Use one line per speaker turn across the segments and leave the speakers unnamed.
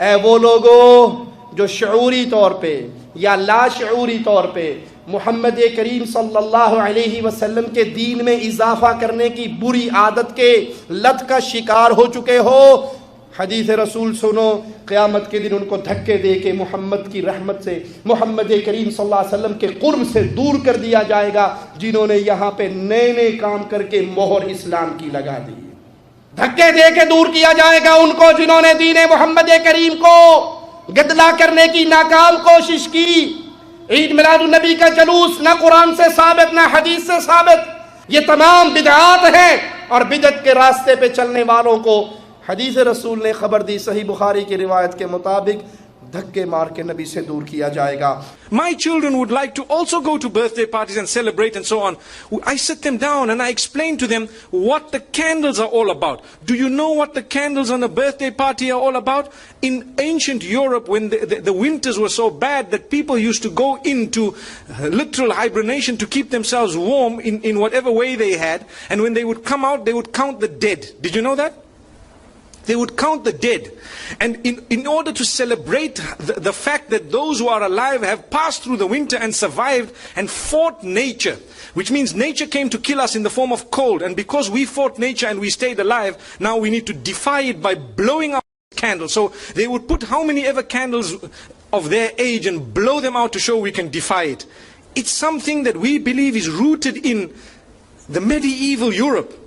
اے وہ لوگوں جو شعوری طور پہ یا لاشعوری طور پہ محمد کریم صلی اللہ علیہ وسلم کے دین میں اضافہ کرنے کی بری عادت کے لت کا شکار ہو چکے ہو، حدیث رسول سنو، قیامت کے دن ان کو دھکے دے کے محمد کی رحمت سے، محمد کریم صلی اللہ علیہ وسلم کے قرب سے دور کر دیا جائے گا، جنہوں نے یہاں پہ نئے نئے کام کر کے مہر اسلام کی لگا دی۔ دھکے دے کے دور کیا جائے گا ان کو جنہوں نے دین محمد کریم کو گدلا کرنے کی ناکام کوشش کی۔ عید میلاد النبی کا جلوس نہ قرآن سے ثابت نہ حدیث سے ثابت، یہ تمام بدعات ہیں، اور بدعت کے راستے پہ چلنے والوں کو حدیث رسول نے خبر دی، صحیح بخاری کی روایت کے مطابق دھکے مار کے نبی سے دور کیا جائے گا۔
My children would like to also go to birthday parties and celebrate and so on. I sit them down and I explain to them what the candles are all about. Do you know what the candles on a birthday party are all about? In ancient Europe, when the winters were so bad that people used to go into literal hibernation to keep themselves warm in whatever way they had, and when they would come out, they would count the dead. Did you know that? They would count the dead. And in order to celebrate the fact that those who are alive have passed through the winter and survived and fought nature, which means nature came to kill us in the form of cold, and because we fought nature and we stayed alive, now we need to defy it by blowing up candles. So they would put how many ever candles of their age and blow them out to show we can defy it. It's something that we believe is rooted in the medieval Europe.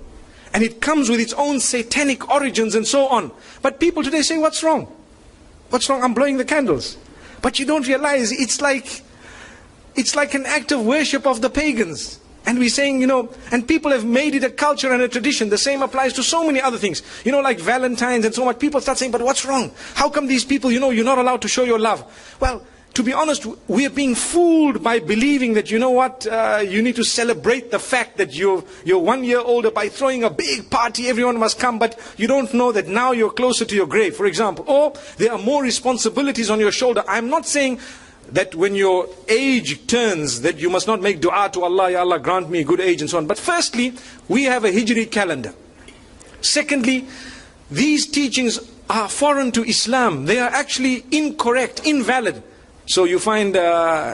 And it comes with its own satanic origins and so on. But people today say, what's wrong? What's wrong? I'm blowing the candles. But you don't realize it's like an act of worship of the pagans. And we're saying, and people have made it a culture and a tradition. The same applies to so many other things. Like Valentine's and so much. People start saying, but what's wrong? How come these people, you're not allowed to show your love? Well, to be honest, we are being fooled by believing that, you need to celebrate the fact that you're 1 year older by throwing a big party, everyone must come, but you don't know that now you're closer to your grave, for example. Or there are more responsibilities on your shoulder. I'm not saying that when your age turns, that you must not make dua to Allah, Ya Allah, grant me good age and so on. But firstly, we have a Hijri calendar. Secondly, these teachings are foreign to Islam. They are actually incorrect, invalid. So you find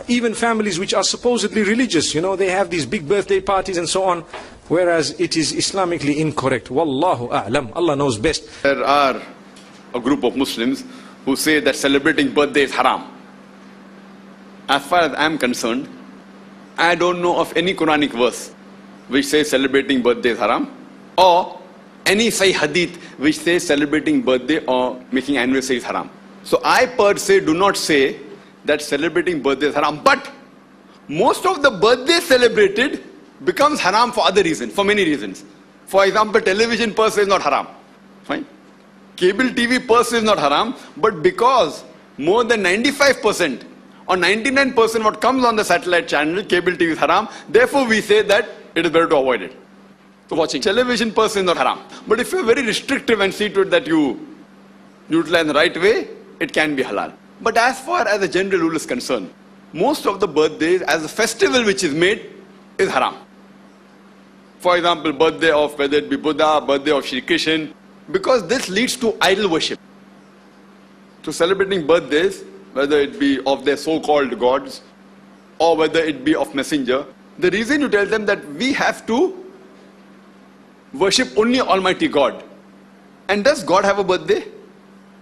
even families which are supposedly religious, they have these big birthday parties and so on, whereas it is Islamically incorrect. Wallahu a'lam. Allah knows best.
There are a group of Muslims who say that celebrating birthday is haram. As far as I am concerned, I don't know of any Quranic verse which says celebrating birthday is haram, or any Sahih hadith which says celebrating birthday or making anniversary is haram. So I per se do not say that celebrating birthday is haram, but most of the birthdays celebrated becomes haram for other reasons, for many reasons. For example, television per se is not haram, fine. Cable TV per se is not haram, but because more than 95% or 99% what comes on the satellite channel, cable TV is haram, therefore we say that it is better to avoid it. So watching television per se is not haram, but if you are very restrictive and see to it that you utilize in the right way, it can be halal. But as far as the general rule is concerned, most of the birthdays as a festival which is made is haram. For example, birthday of whether it be Buddha, birthday of Shri Krishna, because this leads to idol worship. So celebrating birthdays, whether it be of their so-called gods or whether it be of messenger, the reason you tell them that we have to worship only Almighty God. And does God have a birthday?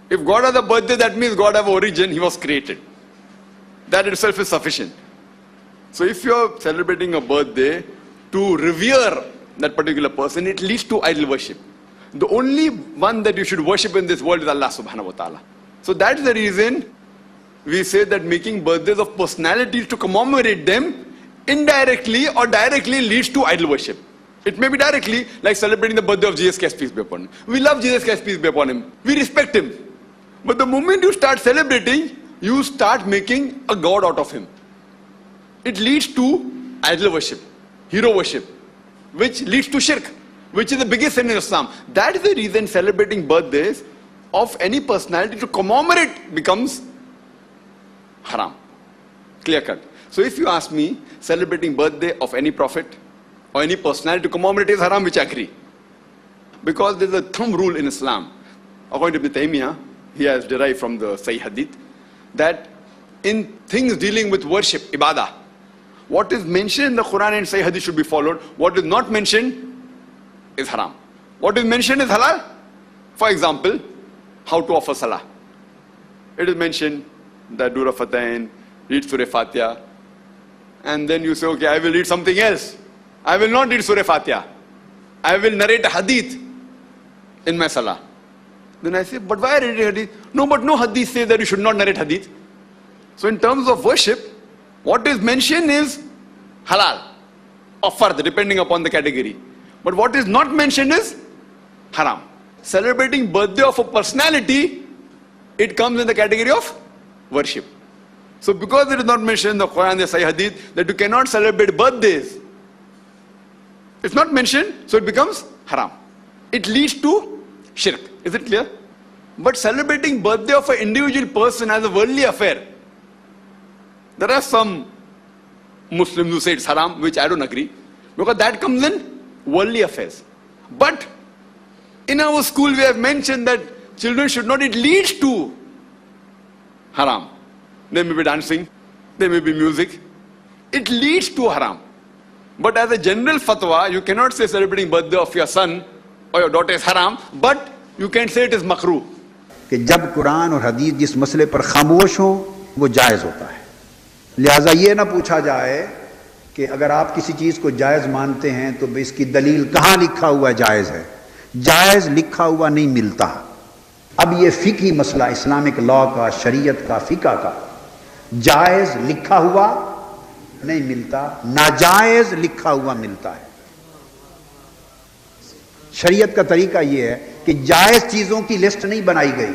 If God has a birthday, that means God has an origin, He was created. That itself is sufficient. So if you are celebrating a birthday to revere that particular person, it leads to idol worship. The only one that you should worship in this world is Allah subhanahu wa ta'ala. So that's the reason we say that making birthdays of personalities to commemorate them indirectly or directly leads to idol worship. It may be directly, like celebrating the birthday of Jesus Christ, peace be upon him. We love Jesus Christ, peace be upon him. We respect him. But the moment you start celebrating, you start making a god out of him. It leads to idol worship, hero worship, which leads to shirk, which is the biggest sin in Islam. That is the reason celebrating birthdays of any personality to commemorate becomes haram. Clear cut. So if you ask me, celebrating birthday of any prophet or any personality to commemorate is haram, which I agree. Because there is a thumb rule in Islam. According to Ibn Taymiyyah, he has derived from the Sahih Hadith, that in things dealing with worship, ibadah, what is mentioned in the Quran and Sahih Hadith should be followed. What is not mentioned is haram. What is mentioned is halal. For example, how to offer salah. It is mentioned that do Rafatain, read Surah Fatiha, and then you say, okay, I will read something else. I will not read Surah Fatiha. I will narrate a hadith in my salah. Then I say, but why read hadith? No, but no hadith says that you should not narrate hadith. So in terms of worship, what is mentioned is halal or fard, depending upon the category. But what is not mentioned is haram. Celebrating birthday of a personality, it comes in the category of worship. So because it is not mentioned in the Quran, the Sahih Hadith, that you cannot celebrate birthdays, it's not mentioned, so it becomes haram. It leads to shirk. Is it clear? But celebrating birthday of an individual person as a worldly affair, there are some Muslims who say it's haram, which I don't agree, because that comes in worldly affairs. But in our school we have mentioned that children should not, it leads to haram. There may be dancing, there may be music. It leads to haram. But as a general fatwa, you cannot say celebrating birthday of your son or your daughter is haram, but you can say it is makruh.
کہ جب قرآن اور حدیث جس مسئلے پر خاموش ہوں وہ جائز ہوتا ہے. لہٰذا یہ نہ پوچھا جائے کہ اگر آپ کسی چیز کو جائز مانتے ہیں تو اس کی دلیل کہاں لکھا ہوا جائز ہے. جائز لکھا ہوا نہیں ملتا. اب یہ فقہی مسئلہ اسلامک لا کا، شریعت کا، فقہ کا، جائز لکھا ہوا نہیں ملتا، ناجائز لکھا ہوا ملتا ہے. شریعت کا طریقہ یہ ہے کہ جائز چیزوں کی لسٹ نہیں بنائی گئی.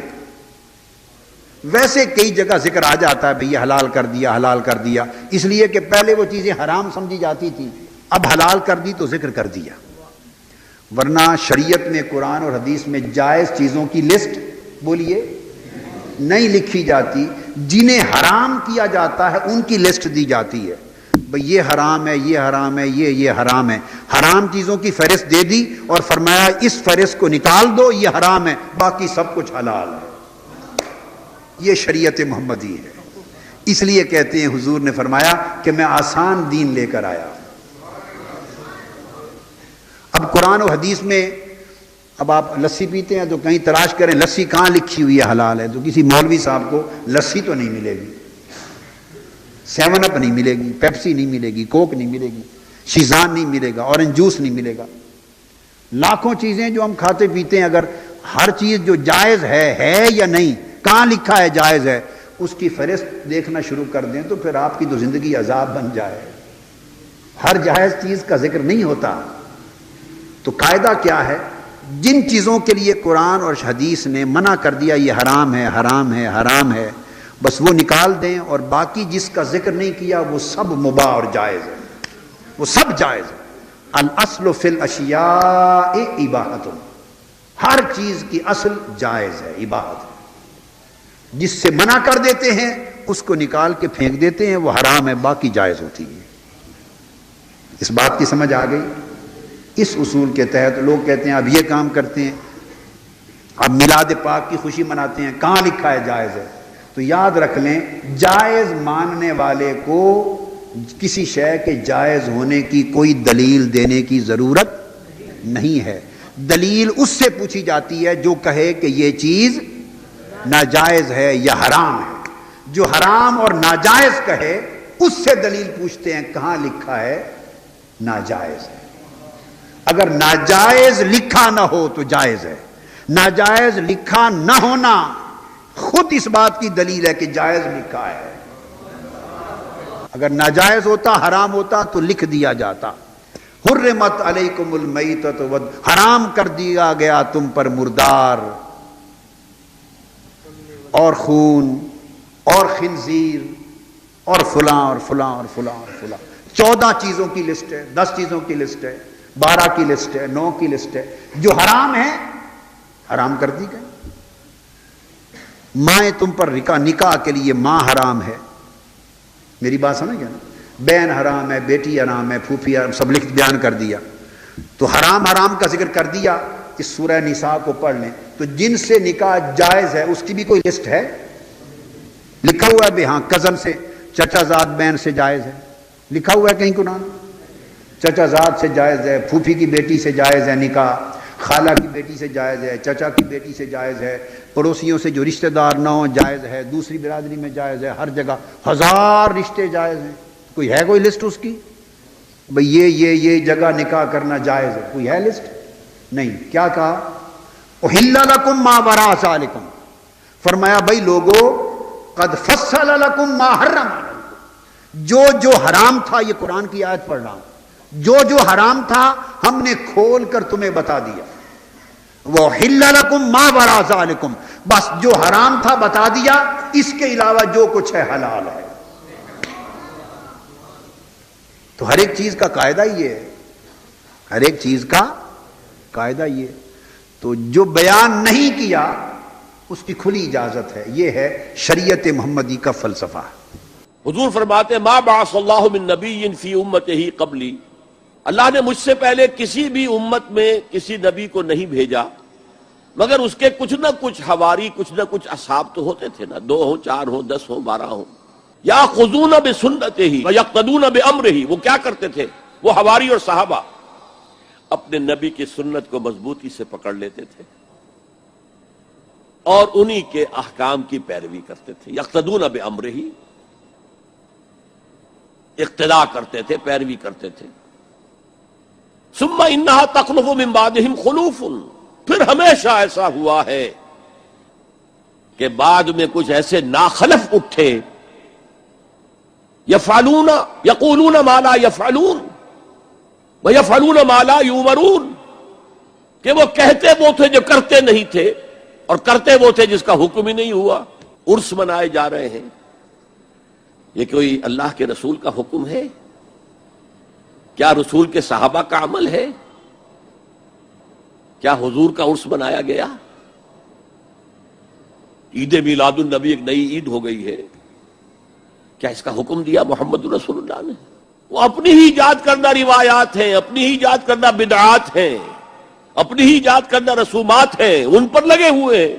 ویسے کئی جگہ ذکر آ جاتا ہے بھئی یہ حلال کر دیا، حلال کر دیا، اس لیے کہ پہلے وہ چیزیں حرام سمجھی جاتی تھی، اب حلال کر دی تو ذکر کر دیا. ورنہ شریعت میں، قرآن اور حدیث میں جائز چیزوں کی لسٹ بولیے نہیں لکھی جاتی. جنہیں حرام کیا جاتا ہے ان کی لسٹ دی جاتی ہے. بھئی یہ حرام ہے، یہ حرام ہے، یہ حرام ہے. حرام چیزوں کی فہرست دے دی اور فرمایا اس فہرست کو نکال دو، یہ حرام ہے، باقی سب کچھ حلال ہے. یہ شریعت محمدی ہے. اس لیے کہتے ہیں حضور نے فرمایا کہ میں آسان دین لے کر آیا. اب قرآن و حدیث میں اب آپ لسی پیتے ہیں تو کہیں تلاش کریں لسی کہاں لکھی ہوئی ہے حلال ہے، تو کسی مولوی صاحب کو لسی تو نہیں ملے گی، 7 اپ نہیں ملے گی، پیپسی نہیں ملے گی، کوک نہیں ملے گی، شیزان نہیں ملے گا، اورنج جوس نہیں ملے گا. لاکھوں چیزیں جو ہم کھاتے پیتے ہیں، اگر ہر چیز جو جائز ہے یا نہیں، کہاں لکھا ہے جائز ہے، اس کی فہرست دیکھنا شروع کر دیں تو پھر آپ کی تو زندگی عذاب بن جائے. ہر جائز چیز کا ذکر نہیں ہوتا. تو قاعدہ کیا ہے؟ جن چیزوں کے لیے قرآن اور حدیث نے منع کر دیا یہ حرام ہے، حرام ہے، حرام ہے، بس وہ نکال دیں، اور باقی جس کا ذکر نہیں کیا وہ سب مباح اور جائز ہے، وہ سب جائز ہے. الاصل فی الاشیاء اباحۃ، ہر چیز کی اصل جائز ہے، اباحت. جس سے منع کر دیتے ہیں اس کو نکال کے پھینک دیتے ہیں، وہ حرام ہے، باقی جائز ہوتی ہے. اس بات کی سمجھ آ گئی؟ اس اصول کے تحت لوگ کہتے ہیں اب یہ کام کرتے ہیں، اب میلاد پاک کی خوشی مناتے ہیں، کہاں لکھا ہے جائز ہے؟ تو یاد رکھ لیں جائز ماننے والے کو کسی شے کے جائز ہونے کی کوئی دلیل دینے کی ضرورت نہیں ہے. دلیل اس سے پوچھی جاتی ہے جو کہے کہ یہ چیز ناجائز ہے یا حرام ہے. جو حرام اور ناجائز کہے اس سے دلیل پوچھتے ہیں کہاں لکھا ہے ناجائز ہے. اگر ناجائز لکھا نہ ہو تو جائز ہے، ناجائز لکھا نہ ہونا خود اس بات کی دلیل ہے کہ جائز لکھا ہے. اگر ناجائز ہوتا، حرام ہوتا تو لکھ دیا جاتا. حرمت علیکم المیتۃ، حرام کر دیا گیا تم پر مردار اور خون اور خنزیر اور فلاں اور فلاں اور فلاں اور فلاں. 14 چیزوں کی لسٹ ہے، 10 چیزوں کی لسٹ ہے، 12 کی لسٹ ہے، 9 کی لسٹ ہے. جو حرام ہے حرام کر دی گئی. مائیں تم پر نکاح کے لیے ماں حرام ہے، میری بات سمجھ گیا نا؟ بہن حرام ہے، بیٹی حرام ہے، پھوپھی حرام، سب لکھ بیان کر دیا. تو حرام کا ذکر کر دیا، اس سورہ نساء کو پڑھ لیں تو جن سے نکاح جائز ہے اس کی بھی کوئی لسٹ ہے؟ لکھا ہوا ہے بھی ہاں کزن سے، چچا زاد بہن سے جائز ہے، لکھا ہوا ہے کہیں قرآن؟ چچا زاد سے جائز ہے، پھوپھی کی بیٹی سے جائز ہے نکاح، خالہ کی بیٹی سے جائز ہے، چچا کی بیٹی سے جائز ہے، پڑوسیوں سے جو رشتہ دار نہ ہوں جائز ہے، دوسری برادری میں جائز ہے، ہر جگہ ہزار رشتے جائز ہیں. کوئی ہے کوئی لسٹ اس کی بھئی یہ جگہ نکاح کرنا جائز ہے؟ کوئی ہے لسٹ؟ نہیں. کیا کہا؟ احل لکم ما وراء ذالکم، فرمایا بھائی لوگو قد فصل لکم ما حرم علیکم، جو حرام تھا، یہ قرآن کی آیت پڑھ رہا ہوں، جو حرام تھا ہم نے کھول کر تمہیں بتا دیا. وَأُحِلَّ لَكُم مَّا وَرَاءَ ذَلِكُم، بس جو حرام تھا بتا دیا، اس کے علاوہ جو کچھ ہے حلال ہے. تو ہر ایک چیز کا قاعدہ یہ ہے، ہر ایک چیز کا قاعدہ یہ ہے. تو جو بیان نہیں کیا اس کی کھلی اجازت ہے. یہ ہے شریعت محمدی کا فلسفہ.
حضور فرماتے ہیں ما بعث اللہ من نبی فی امتہ قبلی، اللہ نے مجھ سے پہلے کسی بھی امت میں کسی نبی کو نہیں بھیجا مگر اس کے کچھ نہ کچھ حواری، کچھ نہ کچھ اصحاب تو ہوتے تھے نا، 2 ہوں 4 ہوں 10 ہوں 12 ہوں، یاخذون بسنتہ ویقتدون بامرہ. وہ کیا کرتے تھے؟ وہ حواری اور صحابہ اپنے نبی کی سنت کو مضبوطی سے پکڑ لیتے تھے اور انہی کے احکام کی پیروی کرتے تھے. یقتدون بامرہ، اقتداء کرتے تھے، پیروی کرتے تھے. ثم انہا تخلف من بعدہم خلوف، پھر ہمیشہ ایسا ہوا ہے کہ بعد میں کچھ ایسے ناخلف اٹھے، یفعلون یقولون ما لا یفعلون ویفعلون ما لا یؤمرون، کہ وہ کہتے وہ تھے جو کرتے نہیں تھے اور کرتے وہ تھے جس کا حکم ہی نہیں ہوا. عرس منائے جا رہے ہیں، یہ کوئی اللہ کے رسول کا حکم ہے؟ کیا رسول کے صحابہ کا عمل ہے؟ کیا حضور کا عرس منایا گیا؟ عید میلاد النبی ایک نئی عید ہو گئی ہے، کیا اس کا حکم دیا محمد رسول اللہ نے؟ وہ اپنی ہی ایجاد کردہ روایات ہیں، اپنی ہی ایجاد کردہ بدعات ہیں، اپنی ہی ایجاد کردہ رسومات ہیں، ان پر لگے ہوئے ہیں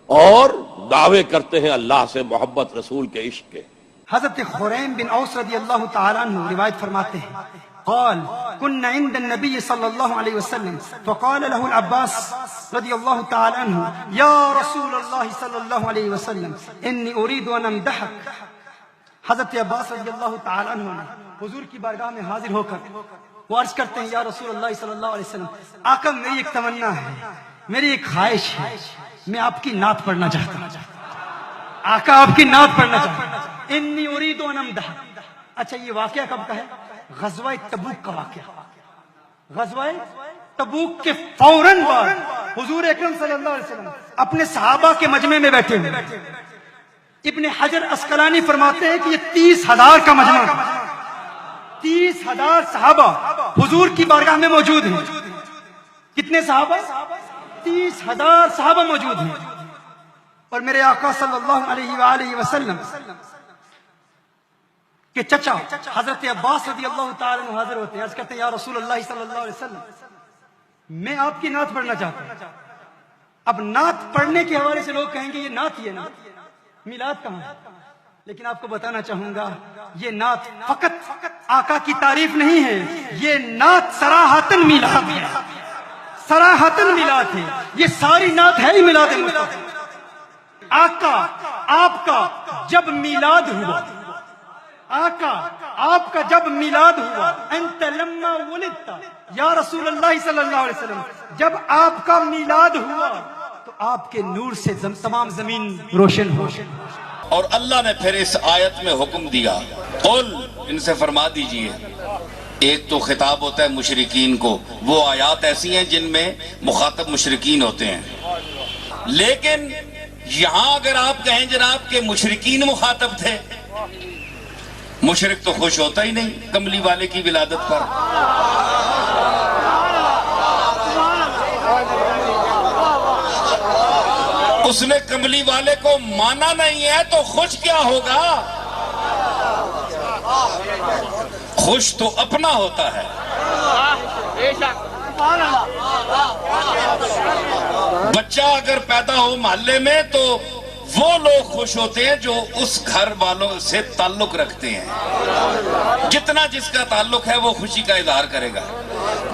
اور دعوے کرتے ہیں اللہ سے محبت، رسول کے عشق کے.
حضرت خریم بن اوس رضی اللہ تعالیٰ عنہ روایت فرماتے ہیں قال كنا عند النبي صلى الله عليه وسلم فقال له العباس رضی اللہ تعالیٰ عنہ یا رسول اللہ صلی اللہ علیہ وسلم انی اريد ان امدحك. حضرت عباس رضی اللہ تعالیٰ عنہ نے حضور کی بارگاہ میں حاضر ہو کر وہ عرض کرتے ہیں یا رسول اللہ صلی اللہ علیہ وسلم، آقا میری ایک تمنا ہے، میری ایک خواہش ہے، میں آپ کی نعت پڑھنا چاہتا ہوں. آقا آپ کی نعت پڑھنا چاہتا ہوں. انی اريد ان امدحك. اچھا یہ واقعہ کب کا ہے؟ غزوہ تبوک کا واقعہ. غزوہ تبوک کے فوراً بعد حضور اکرم صلی اللہ علیہ وسلم اپنے صحابہ کے مجمع میں بیٹھے ہوئے. ابن حجر اسقلانی فرماتے ہیں کہ یہ 30,000 کا مجمع، 30,000 صحابہ حضور کی بارگاہ میں موجود ہیں. کتنے صحابہ؟ 30,000 صحابہ موجود ہیں. اور میرے آقا صلی اللہ علیہ وآلہ وسلم کہ چچا حضرت عباس رضی اللہ تعالیٰ عنہ حاضر ہوتے ہیں، عرض کرتے ہیں یا رسول اللہ صلی اللہ علیہ وسلم میں آپ کی نعت پڑھنا چاہتا ہوں. اب نعت پڑھنے کے حوالے سے لوگ کہیں گے یہ نعت ہی ہے نا، میلاد کہاں ہے؟ لیکن آپ کو بتانا چاہوں گا یہ نعت فقط آقا کی تعریف نہیں ہے، یہ نعت صراحتاً میلاد ہے، صراحتاً میلاد ہے. یہ ساری نعت ہے ہی میلاد مصطفیٰ. آقا آپ کا جب میلاد ہوا، آقا آپ کا جب میلاد ہوا، انت لما ولدت یا رسول اللہ صلی اللہ علیہ وسلم، جب آپ کا میلاد ہوا تو آپ کے نور سے تمام زمین روشن ہو.
اور اللہ نے پھر اس آیت میں حکم دیا، قل ان سے فرما دیجئے. ایک تو خطاب ہوتا ہے مشرکین کو، وہ آیات ایسی ہیں جن میں مخاطب مشرکین ہوتے ہیں، لیکن یہاں اگر آپ کہیں جناب کہ مشرکین مخاطب تھے، مشرک تو خوش ہوتا ہی نہیں کملی والے کی ولادت پر. اس نے کملی والے کو مانا نہیں ہے تو خوش کیا ہوگا؟ خوش تو اپنا ہوتا ہے. بچہ اگر پیدا ہو محلے میں تو وہ لوگ خوش ہوتے ہیں جو اس گھر والوں سے تعلق رکھتے ہیں. جتنا جس کا تعلق ہے وہ خوشی کا اظہار کرے گا.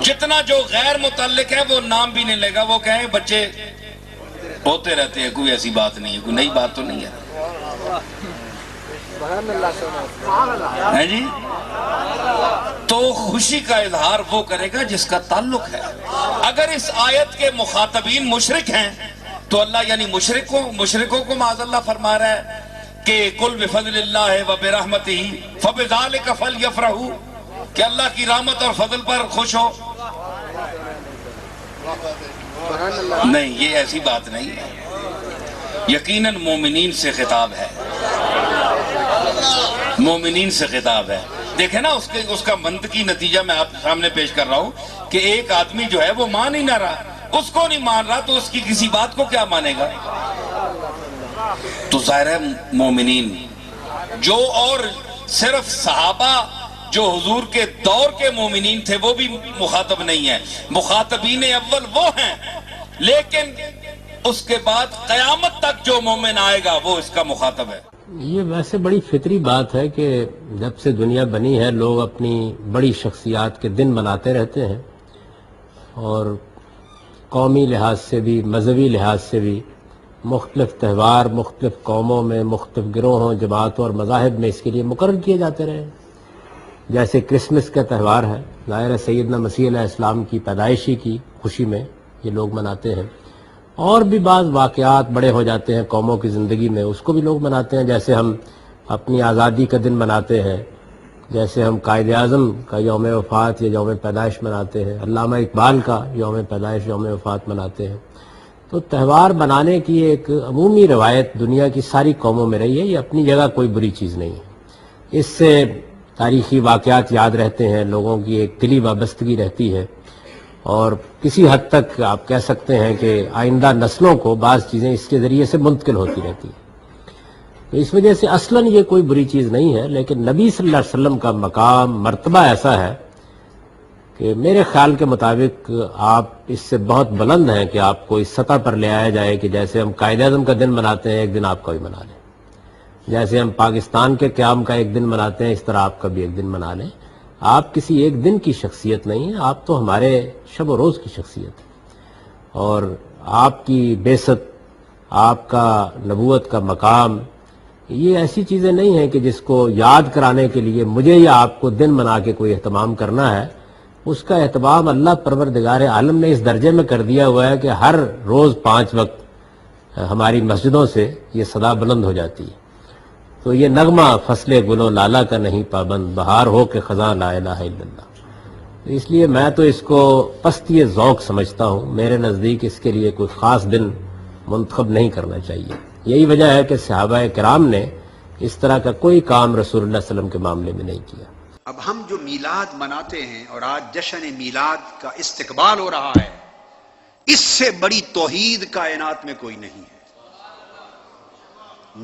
جتنا جو غیر متعلق ہے وہ نام بھی نہیں لے گا. وہ کہیں بچے ہوتے رہتے ہیں, کوئی ایسی بات نہیں ہے, کوئی نئی بات تو نہیں ہے. ہے جی, تو خوشی کا اظہار وہ کرے گا جس کا تعلق ہے. اگر اس آیت کے مخاطبین مشرک ہیں تو اللہ یعنی مشرکوں کو معاذ اللہ فرما رہا ہے کہ قل بفضل اللہ وبرحمتہ فبذلک فلیفرحوا, کہ اللہ کی رحمت اور فضل پر خوش ہو. نہیں, یہ ایسی بات نہیں ہے. یقیناً مومنین سے خطاب ہے, مومنین سے خطاب ہے. دیکھیں نا اس کا منطقی نتیجہ میں آپ کے سامنے پیش کر رہا ہوں کہ ایک آدمی جو ہے وہ مان ہی نہ رہا, اس کو نہیں مان رہا تو اس کی کسی بات کو کیا مانے گا. تو ظاہر ہے مومنین جو, اور صرف صحابہ جو حضور کے دور کے مومنین تھے وہ بھی مخاطب نہیں ہیں. مخاطبین اول وہ ہیں, لیکن اس کے بعد قیامت تک جو مومن آئے گا وہ اس کا مخاطب ہے.
یہ ویسے بڑی فطری بات ہے کہ جب سے دنیا بنی ہے لوگ اپنی بڑی شخصیات کے دن مناتے رہتے ہیں, اور قومی لحاظ سے بھی مذہبی لحاظ سے بھی مختلف تہوار مختلف قوموں میں مختلف گروہوں جماعتوں اور مذاہب میں اس کے لیے مقرر کیے جاتے رہے. جیسے کرسمس کا تہوار ہے, ظاہر سیدنا مسیح علیہ السلام کی پیدائشی کی خوشی میں یہ لوگ مناتے ہیں. اور بھی بعض واقعات بڑے ہو جاتے ہیں قوموں کی زندگی میں, اس کو بھی لوگ مناتے ہیں. جیسے ہم اپنی آزادی کا دن مناتے ہیں, جیسے ہم قائد اعظم کا یوم وفات یا یوم پیدائش مناتے ہیں, علامہ اقبال کا یوم پیدائش یوم وفات مناتے ہیں. تو تہوار منانے کی ایک عمومی روایت دنیا کی ساری قوموں میں رہی ہے. یہ اپنی جگہ کوئی بری چیز نہیں ہے. اس سے تاریخی واقعات یاد رہتے ہیں, لوگوں کی ایک دلی وابستگی رہتی ہے, اور کسی حد تک آپ کہہ سکتے ہیں کہ آئندہ نسلوں کو بعض چیزیں اس کے ذریعے سے منتقل ہوتی رہتی ہیں. تو اس وجہ سے اصلاً یہ کوئی بری چیز نہیں ہے. لیکن نبی صلی اللہ علیہ وسلم کا مقام مرتبہ ایسا ہے کہ میرے خیال کے مطابق آپ اس سے بہت بلند ہیں کہ آپ کو اس سطح پر لے آیا جائے کہ جیسے ہم قائد اعظم کا دن مناتے ہیں ایک دن آپ کا بھی منا لیں, جیسے ہم پاکستان کے قیام کا ایک دن مناتے ہیں اس طرح آپ کا بھی ایک دن منا لیں. آپ کسی ایک دن کی شخصیت نہیں ہیں, آپ تو ہمارے شب و روز کی شخصیت ہے. اور آپ کی بعثت, آپ کا نبوت کا مقام, یہ ایسی چیزیں نہیں ہیں کہ جس کو یاد کرانے کے لیے مجھے یا آپ کو دن منا کے کوئی اہتمام کرنا ہے. اس کا اہتمام اللہ پروردگار عالم نے اس درجے میں کر دیا ہوا ہے کہ ہر روز 5 وقت ہماری مسجدوں سے یہ صدا بلند ہو جاتی ہے. تو یہ نغمہ فصل گل و لالا کا نہیں پابند, بہار ہو کے خزاں لا الہ الا اللہ. اس لیے میں تو اس کو پستی ذوق سمجھتا ہوں. میرے نزدیک اس کے لیے کوئی خاص دن منتخب نہیں کرنا چاہیے. یہی وجہ ہے کہ صحابہ کرام نے اس طرح کا کوئی کام رسول اللہ صلی اللہ علیہ وسلم کے معاملے میں نہیں کیا.
اب ہم جو میلاد مناتے ہیں اور آج جشن میلاد کا استقبال ہو رہا ہے, اس سے بڑی توحید کائنات میں کوئی نہیں ہے.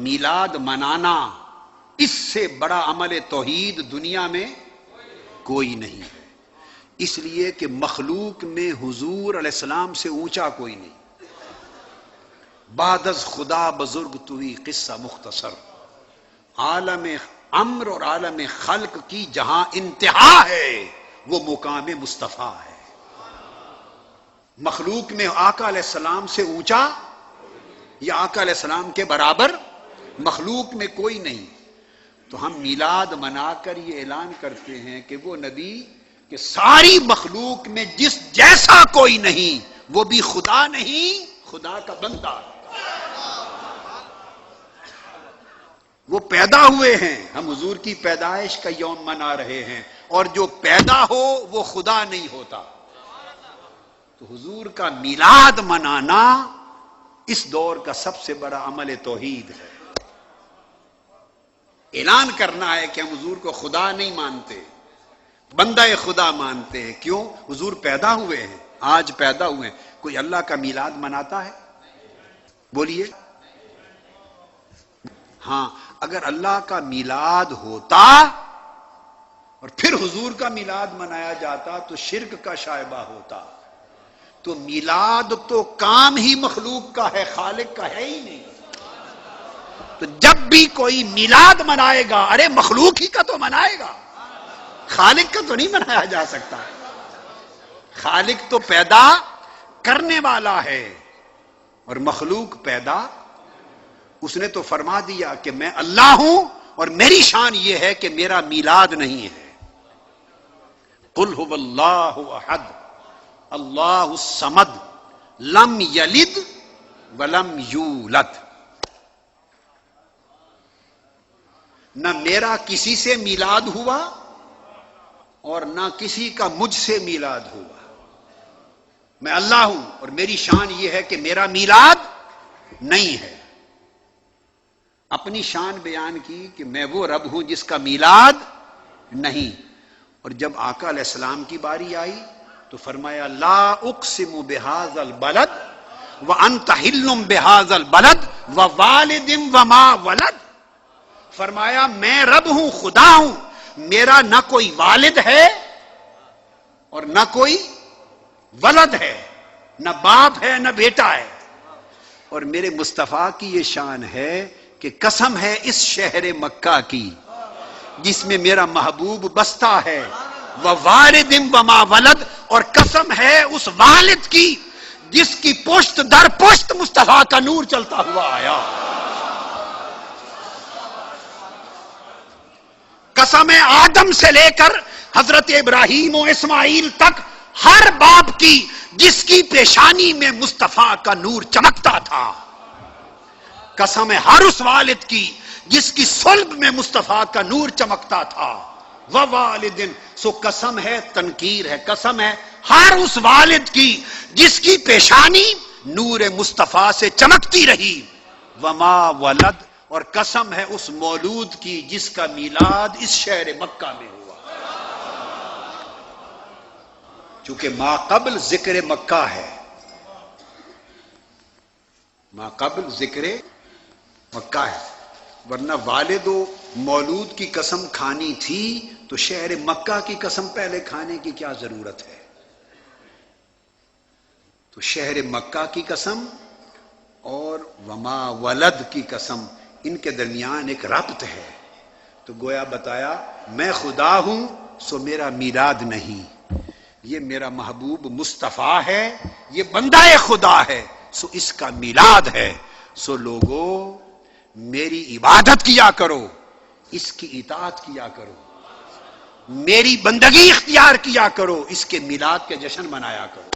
میلاد منانا اس سے بڑا عمل توحید دنیا میں کوئی نہیں ہے. اس لیے کہ مخلوق میں حضور علیہ السلام سے اونچا کوئی نہیں. بعد از خدا بزرگ توی قصہ مختصر, عالم امر اور عالم خلق کی جہاں انتہا ہے وہ مقام مصطفیٰ ہے. مخلوق میں آقا علیہ السلام سے اونچا یا آقا علیہ السلام کے برابر مخلوق میں کوئی نہیں. تو ہم میلاد منا کر یہ اعلان کرتے ہیں کہ وہ نبی کہ ساری مخلوق میں جس جیسا کوئی نہیں, وہ بھی خدا نہیں, خدا کا بندہ. وہ پیدا ہوئے ہیں, ہم حضور کی پیدائش کا یوم منا رہے ہیں, اور جو پیدا ہو وہ خدا نہیں ہوتا. تو حضور کا میلاد منانا اس دور کا سب سے بڑا عمل توحید ہے. اعلان کرنا ہے کہ ہم حضور کو خدا نہیں مانتے, بندہ خدا مانتے ہیں. کیوں؟ حضور پیدا ہوئے ہیں, آج پیدا ہوئے ہیں. کوئی اللہ کا میلاد مناتا ہے؟ بولیے. ہاں, اگر اللہ کا میلاد ہوتا اور پھر حضور کا میلاد منایا جاتا تو شرک کا شائبہ ہوتا. تو میلاد تو کام ہی مخلوق کا ہے، خالق کا ہے ہی نہیں۔ تو جب بھی کوئی میلاد منائے گا، ارے مخلوق ہی کا تو منائے گا، خالق کا تو نہیں منایا جا سکتا۔ خالق تو پیدا کرنے والا ہے اور مخلوق پیدا، اس نے تو فرما دیا کہ میں اللہ ہوں اور میری شان یہ ہے کہ میرا میلاد نہیں ہے۔ قل هو اللہ احد اللہ الصمد لم یلد ولم یولد۔ نہ میرا کسی سے میلاد ہوا اور نہ کسی کا مجھ سے میلاد ہوا۔ میں اللہ ہوں اور میری شان یہ ہے کہ میرا میلاد نہیں ہے۔ اپنی شان بیان کی کہ میں وہ رب ہوں جس کا میلاد نہیں۔ اور جب آقا علیہ السلام کی باری آئی تو فرمایا لا اقسم بہذا البلد وانت حل بہذا البلد ووالد وما ولد۔ فرمایا میں رب ہوں، خدا ہوں، میرا نہ کوئی والد ہے اور نہ کوئی ولد ہے، نہ باپ ہے نہ بیٹا ہے، اور میرے مصطفیٰ کی یہ شان ہے کہ قسم ہے اس شہر مکہ کی جس میں میرا محبوب بستا ہے، ووالد وما ولد، اور قسم ہے اس والد کی جس کی پشت در پشت مصطفیٰ کا نور چلتا ہوا آیا۔ قسم ہے آدم سے لے کر حضرت ابراہیم و اسماعیل تک ہر باپ کی جس کی پیشانی میں مصطفیٰ کا نور چمکتا تھا۔ قسم ہے ہر اس والد کی جس کی صلب میں مصطفیٰ کا نور چمکتا تھا۔ ووالد، سو قسم ہے تنکیر ہے، قسم ہے ہر اس والد کی جس کی پیشانی نور مصطفیٰ سے چمکتی رہی۔ وما ولد، اور قسم ہے اس مولود کی جس کا میلاد اس شہر مکہ میں ہوا۔ چونکہ ما قبل ذکر مکہ ہے، ما قبل ذکر مکہ ہے، ورنہ والد و مولود کی قسم کھانی تھی تو شہر مکہ کی قسم پہلے کھانے کی کیا ضرورت ہے؟ تو شہر مکہ کی قسم اور وما ولد کی قسم، ان کے درمیان ایک ربط ہے۔ تو گویا بتایا میں خدا ہوں سو میرا میلاد نہیں، یہ میرا محبوب مصطفیٰ ہے، یہ بندہ خدا ہے سو اس کا میلاد ہے۔ سو لوگو میری عبادت کیا کرو، اس کی اطاعت کیا کرو، میری بندگی اختیار کیا کرو، اس کے میلاد کے جشن منایا کرو۔